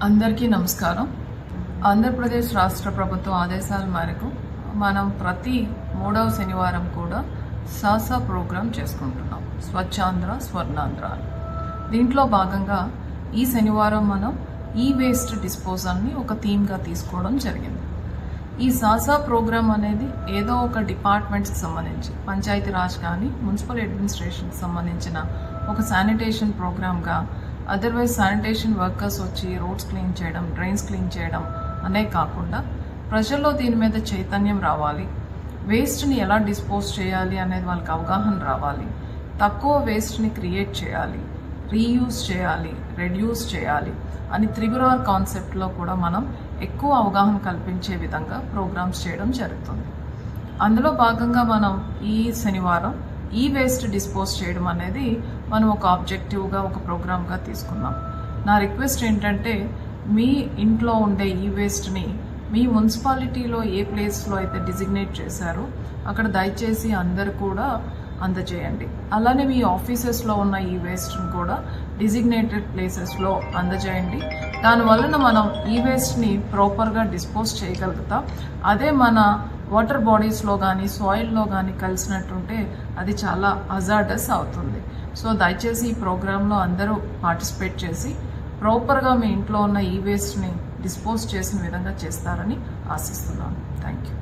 అందరికీ నమస్కారం. ఆంధ్రప్రదేశ్ రాష్ట్ర ప్రభుత్వ ఆదేశాల మేరకు మనం ప్రతి 3వ శనివారం కూడా సాసా ప్రోగ్రాం చేసుకుంటున్నాం. స్వచ్ఛాంధ్ర స్వర్ణాంధ్ర. దీంట్లో భాగంగా ఈ శనివారం మనం ఈ వేస్ట్ డిస్పోజల్ని ఒక థీమ్గా తీసుకోవడం జరిగింది. ఈ సాసా ప్రోగ్రామ్ అనేది ఏదో ఒక డిపార్ట్మెంట్స్కి సంబంధించి పంచాయతీరాజ్ కానీ మున్సిపల్ అడ్మినిస్ట్రేషన్కి సంబంధించిన ఒక శానిటేషన్ ప్రోగ్రామ్గా, అదర్వైజ్ శానిటేషన్ వర్కర్స్ వచ్చి రోడ్స్ క్లీన్ చేయడం, డ్రైన్స్ క్లీన్ చేయడం అనే కాకుండా ప్రజల్లో దీని మీద చైతన్యం రావాలి, వేస్ట్ని ఎలా డిస్పోజ్ చేయాలి అనేది వాళ్ళకి అవగాహన రావాలి, తక్కువ వేస్ట్ని క్రియేట్ చేయాలి, రీయూజ్ చేయాలి, రెడ్యూస్ చేయాలి అని 3R కాన్సెప్ట్లో కూడా మనం ఎక్కువ అవగాహన కల్పించే విధంగా ప్రోగ్రామ్స్ చేయడం జరుగుతుంది. అందులో భాగంగా మనం ఈ శనివారం ఈ వేస్ట్ డిస్పోజ్ చేయడం అనేది మనం ఒక ఆబ్జెక్టివ్గా, ఒక ప్రోగ్రామ్గా తీసుకున్నాం. నా రిక్వెస్ట్ ఏంటంటే, మీ ఇంట్లో ఉండే ఈ వేస్ట్ని మీ మున్సిపాలిటీలో ఏ ప్లేస్లో అయితే డిజిగ్నేట్ చేశారో అక్కడ దయచేసి అందరు కూడా అందజేయండి. అలానే మీ ఆఫీసెస్లో ఉన్న ఈ వేస్ట్ని కూడా డిజిగ్నేటెడ్ ప్లేసెస్లో అందజేయండి. దానివలన మనం ఈ వేస్ట్ని ప్రాపర్గా డిస్పోజ్ చేయగలుగుతాం. అదే మన వాటర్ బాడీస్లో కానీ సాయిల్లో కానీ కలిసినట్టుంటే అది చాలా హజార్డస్ అవుతుంది. సో దయచేసి ఈ ప్రోగ్రాంలో అందరూ పార్టిసిపేట్ చేసి ప్రాపర్గా మీ ఇంట్లో ఉన్న ఈ వేస్ట్ని డిస్పోజ్ చేసిన విధంగా చేస్తారని ఆశిస్తున్నాను. Thank you.